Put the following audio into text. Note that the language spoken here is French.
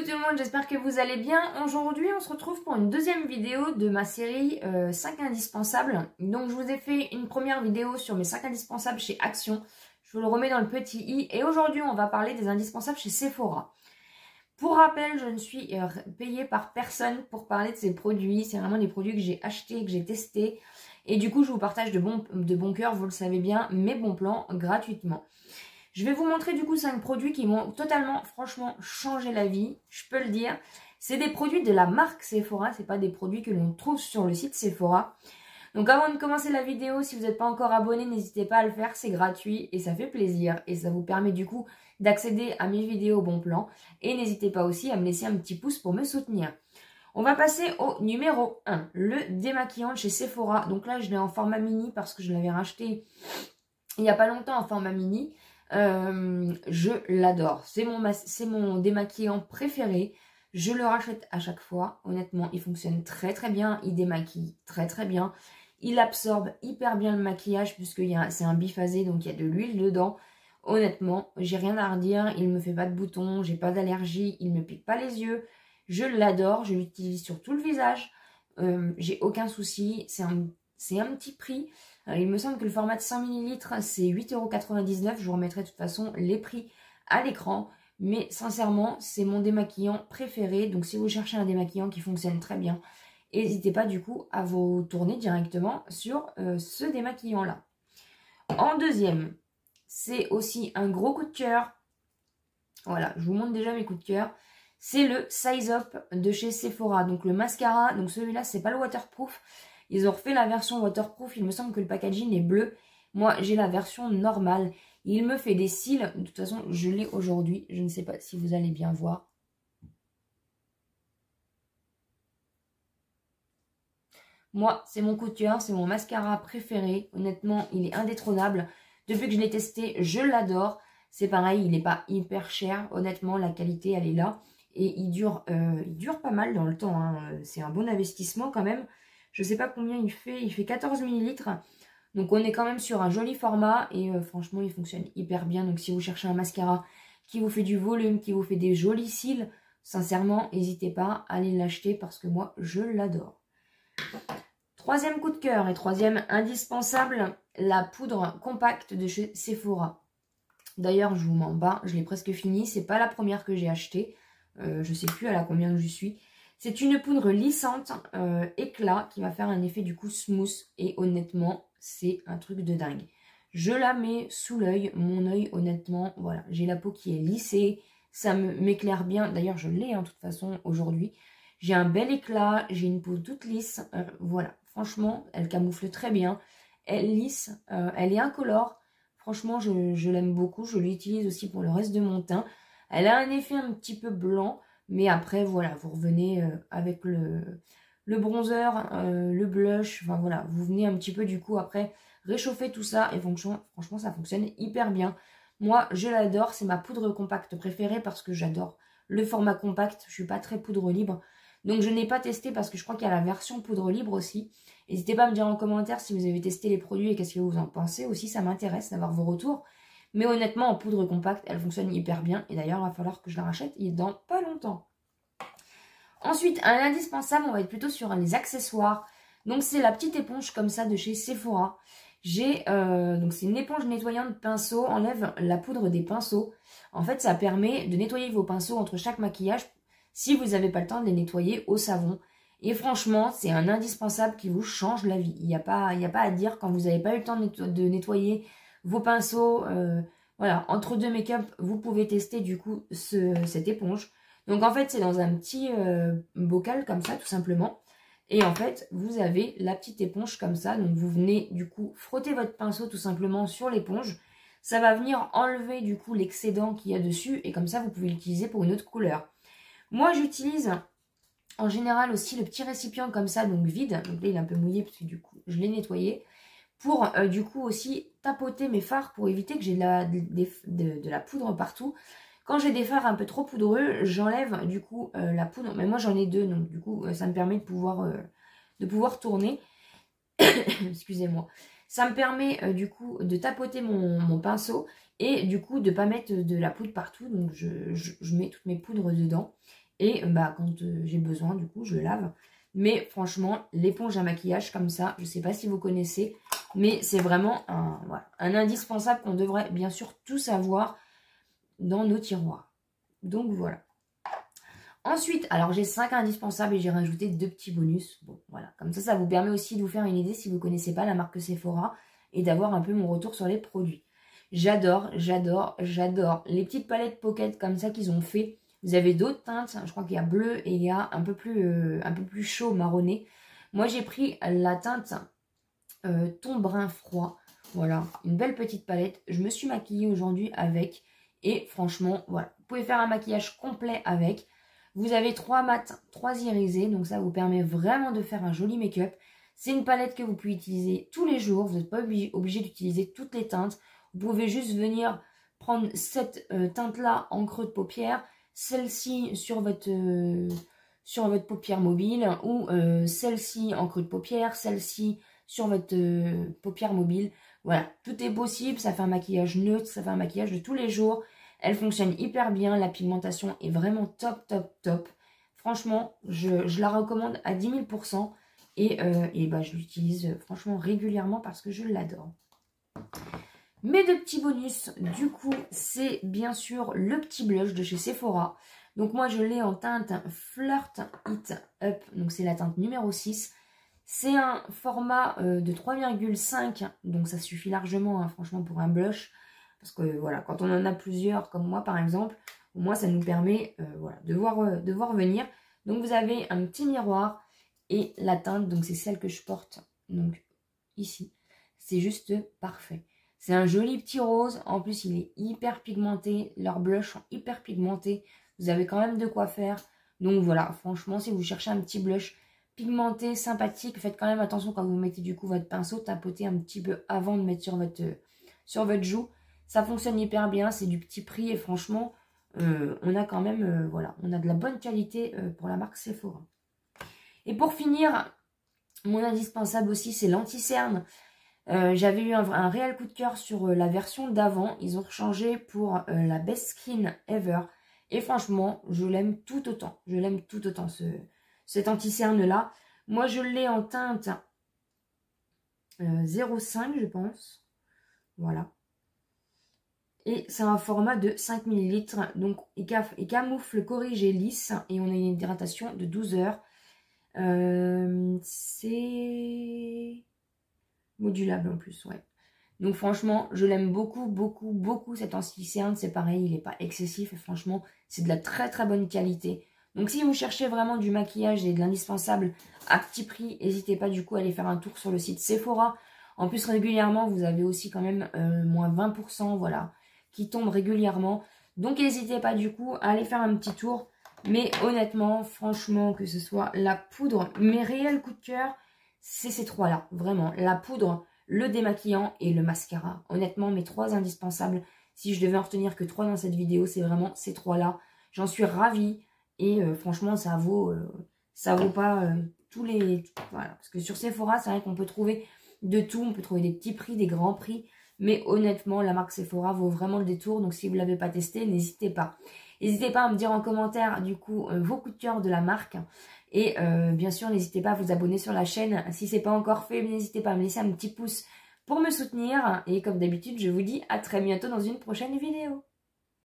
tout le monde, j'espère que vous allez bien. Aujourd'hui, on se retrouve pour une deuxième vidéo de ma série 5 indispensables. Donc, je vous ai fait une première vidéo sur mes 5 indispensables chez Action. Je vous le remets dans le petit i. Et aujourd'hui, on va parler des indispensables chez Sephora. Pour rappel, je ne suis payée par personne pour parler de ces produits. C'est vraiment des produits que j'ai achetés, que j'ai testés. Et du coup, je vous partage de bon cœur, vous le savez bien, mes bons plans gratuitement. Je vais vous montrer du coup 5 produits qui m'ont totalement, franchement, changé la vie, je peux le dire. C'est des produits de la marque Sephora, c'est pas des produits que l'on trouve sur le site Sephora. Donc avant de commencer la vidéo, si vous n'êtes pas encore abonné, n'hésitez pas à le faire, c'est gratuit et ça fait plaisir. Et ça vous permet du coup d'accéder à mes vidéos bon plan. Et n'hésitez pas aussi à me laisser un petit pouce pour me soutenir. On va passer au numéro 1, le démaquillant de chez Sephora. Donc là, je l'ai en format mini parce que je l'avais racheté il n'y a pas longtemps en format mini. Je l'adore. C'est mon démaquillant préféré. Je le rachète à chaque fois. Honnêtement, il fonctionne très très bien. Il démaquille très très bien. Il absorbe hyper bien le maquillage puisque c'est un biphasé, donc il y a de l'huile dedans. Honnêtement, j'ai rien à redire. Il ne me fait pas de boutons, j'ai pas d'allergie, il ne me pique pas les yeux. Je l'adore. Je l'utilise sur tout le visage. J'ai aucun souci. C'est un petit prix. Il me semble que le format de 100 ml, c'est 8,99 €. Je vous remettrai de toute façon les prix à l'écran. Mais sincèrement, c'est mon démaquillant préféré. Donc si vous cherchez un démaquillant qui fonctionne très bien, n'hésitez pas du coup à vous tourner directement sur ce démaquillant-là. En deuxième, c'est aussi un gros coup de cœur. Voilà, je vous montre déjà mes coups de cœur. C'est le Size Up de chez Sephora. Donc le mascara, donc celui-là, c'est pas le waterproof. Ils ont refait la version waterproof. Il me semble que le packaging est bleu. Moi, j'ai la version normale. Il me fait des cils. De toute façon, je l'ai aujourd'hui. Je ne sais pas si vous allez bien voir. Moi, c'est mon coup de cœur. C'est mon mascara préféré. Honnêtement, il est indétrônable. Depuis que je l'ai testé, je l'adore. C'est pareil, il n'est pas hyper cher. Honnêtement, la qualité, elle est là. Et il dure pas mal dans le temps. Hein. C'est un bon investissement quand même. Je ne sais pas combien il fait 14 ml. Donc on est quand même sur un joli format et franchement il fonctionne hyper bien. Donc si vous cherchez un mascara qui vous fait du volume, qui vous fait des jolis cils, sincèrement n'hésitez pas à aller l'acheter parce que moi je l'adore. Troisième coup de cœur et troisième indispensable, la poudre compacte de chez Sephora. D'ailleurs je vous m'en bats, je l'ai presque fini, c'est pas la première que j'ai achetée. Je sais plus à la combien je suis. C'est une poudre lissante, éclat, qui va faire un effet du coup smooth. Et honnêtement, c'est un truc de dingue. Je la mets sous l'œil, mon œil, honnêtement, voilà. J'ai la peau qui est lissée, ça m'éclaire bien. D'ailleurs, je l'ai, de toute façon, aujourd'hui. J'ai un bel éclat, j'ai une peau toute lisse. Voilà, franchement, elle camoufle très bien. Elle lisse, elle est incolore. Franchement, je l'aime beaucoup. Je l'utilise aussi pour le reste de mon teint. Elle a un effet un petit peu blanc. Mais après, voilà, vous revenez avec le bronzer, le blush. Enfin, voilà, vous venez un petit peu, du coup, après, réchauffer tout ça. Et franchement, ça fonctionne hyper bien. Moi, je l'adore. C'est ma poudre compacte préférée parce que j'adore le format compact. Je suis pas très poudre libre. Donc, je n'ai pas testé parce que je crois qu'il y a la version poudre libre aussi. N'hésitez pas à me dire en commentaire si vous avez testé les produits et qu'est-ce que vous en pensez aussi. Ça m'intéresse d'avoir vos retours. Mais honnêtement, en poudre compacte, elle fonctionne hyper bien. Et d'ailleurs, il va falloir que je la rachète dans pas longtemps. Ensuite, un indispensable, on va être plutôt sur les accessoires. Donc, c'est la petite éponge comme ça de chez Sephora. Donc c'est une éponge nettoyante pinceau, enlève la poudre des pinceaux. En fait, ça permet de nettoyer vos pinceaux entre chaque maquillage si vous n'avez pas le temps de les nettoyer au savon. Et franchement, c'est un indispensable qui vous change la vie. Il n'y a pas à dire quand vous n'avez pas eu le temps de nettoyer vos pinceaux. Voilà, entre deux make-up, vous pouvez tester du coup cette éponge. Donc en fait, c'est dans un petit bocal comme ça, tout simplement. Et en fait, vous avez la petite éponge comme ça. Donc vous venez du coup frotter votre pinceau tout simplement sur l'éponge. Ça va venir enlever du coup l'excédent qu'il y a dessus. Et comme ça, vous pouvez l'utiliser pour une autre couleur. Moi, j'utilise en général aussi le petit récipient comme ça, donc vide. Donc là, il est un peu mouillé parce que du coup, je l'ai nettoyé. Pour du coup aussi tapoter mes fards pour éviter que j'ai de la poudre partout. Quand j'ai des fards un peu trop poudreux, j'enlève du coup la poudre. Mais moi j'en ai deux, donc du coup ça me permet de pouvoir tourner. Excusez-moi. Ça me permet du coup de tapoter mon pinceau et du coup de ne pas mettre de la poudre partout. Donc je mets toutes mes poudres dedans. Et bah, quand j'ai besoin, du coup, je le lave. Mais franchement, l'éponge à maquillage comme ça, je ne sais pas si vous connaissez, mais c'est vraiment voilà, un indispensable qu'on devrait bien sûr tous avoir dans nos tiroirs. Donc voilà. Ensuite, alors j'ai 5 indispensables et j'ai rajouté 2 petits bonus. Bon, voilà, comme ça vous permet aussi de vous faire une idée si vous ne connaissez pas la marque Sephora et d'avoir un peu mon retour sur les produits. J'adore, j'adore, j'adore les petites palettes Pocket comme ça qu'ils ont fait. Vous avez d'autres teintes, je crois qu'il y a bleu et il y a un peu plus chaud, marronné. Moi, j'ai pris la teinte ton brun froid. Voilà, une belle petite palette. Je me suis maquillée aujourd'hui avec. Et franchement, voilà, vous pouvez faire un maquillage complet avec. Vous avez 3 mat, 3 irisés. Donc ça vous permet vraiment de faire un joli make-up. C'est une palette que vous pouvez utiliser tous les jours. Vous n'êtes pas obligé d'utiliser toutes les teintes. Vous pouvez juste venir prendre cette teinte-là en creux de paupière. Celle-ci sur votre paupière mobile. Ou celle-ci en creux de paupière. Celle-ci sur votre paupière mobile. Voilà, tout est possible. Ça fait un maquillage neutre. Ça fait un maquillage de tous les jours. Elle fonctionne hyper bien. La pigmentation est vraiment top, top, top. Franchement, je la recommande à 10 000%. Et bah, je l'utilise franchement régulièrement parce que je l'adore. Mes 2 petits bonus, du coup, c'est bien sûr le petit blush de chez Sephora. Donc moi, je l'ai en teinte Flirt It Up. Donc c'est la teinte numéro 6. C'est un format de 3,5. Donc ça suffit largement, hein, franchement, pour un blush. Parce que voilà, quand on en a plusieurs, comme moi par exemple, au moins ça nous permet voilà, de voir venir. Donc vous avez un petit miroir. Et la teinte, donc c'est celle que je porte, donc ici, c'est juste parfait. C'est un joli petit rose, en plus il est hyper pigmenté, leurs blushs sont hyper pigmentés, vous avez quand même de quoi faire. Donc voilà, franchement, si vous cherchez un petit blush pigmenté, sympathique, faites quand même attention quand vous mettez du coup votre pinceau, tapotez un petit peu avant de mettre sur votre joue. Ça fonctionne hyper bien, c'est du petit prix et franchement, on a quand même, voilà, on a de la bonne qualité pour la marque Sephora. Et pour finir, mon indispensable aussi, c'est l'anti-cerne. J'avais eu un réel coup de cœur sur la version d'avant. Ils ont changé pour la Best Skin Ever. Et franchement, je l'aime tout autant. Je l'aime tout autant, cet anti-cerne-là. Moi, je l'ai en teinte 0,5, je pense. Voilà. Et c'est un format de 5 ml. Donc, il camoufle, corrige et lisse. Et on a une hydratation de 12 heures. C'est modulable en plus, ouais. Donc franchement, je l'aime beaucoup, beaucoup, beaucoup cet anti-cerne. C'est pareil, il n'est pas excessif et franchement, c'est de la très très bonne qualité. Donc si vous cherchez vraiment du maquillage et de l'indispensable à petit prix, n'hésitez pas du coup à aller faire un tour sur le site Sephora. En plus, régulièrement, vous avez aussi quand même moins 20%, voilà, qui tombe régulièrement. Donc n'hésitez pas du coup à aller faire un petit tour. Mais honnêtement, franchement, que ce soit la poudre, mes réels coups de cœur, c'est ces 3-là. Vraiment, la poudre, le démaquillant et le mascara. Honnêtement, mes 3 indispensables. Si je devais en retenir que 3 dans cette vidéo, c'est vraiment ces 3-là. J'en suis ravie. Et franchement, ça vaut pas tous les... Voilà. Parce que sur Sephora, c'est vrai qu'on peut trouver de tout. On peut trouver des petits prix, des grands prix. Mais honnêtement, la marque Sephora vaut vraiment le détour. Donc si vous ne l'avez pas testé, n'hésitez pas. N'hésitez pas à me dire en commentaire du coup vos coups de cœur de la marque. Et bien sûr, n'hésitez pas à vous abonner sur la chaîne. Si ce n'est pas encore fait, n'hésitez pas à me laisser un petit pouce pour me soutenir. Et comme d'habitude, je vous dis à très bientôt dans une prochaine vidéo.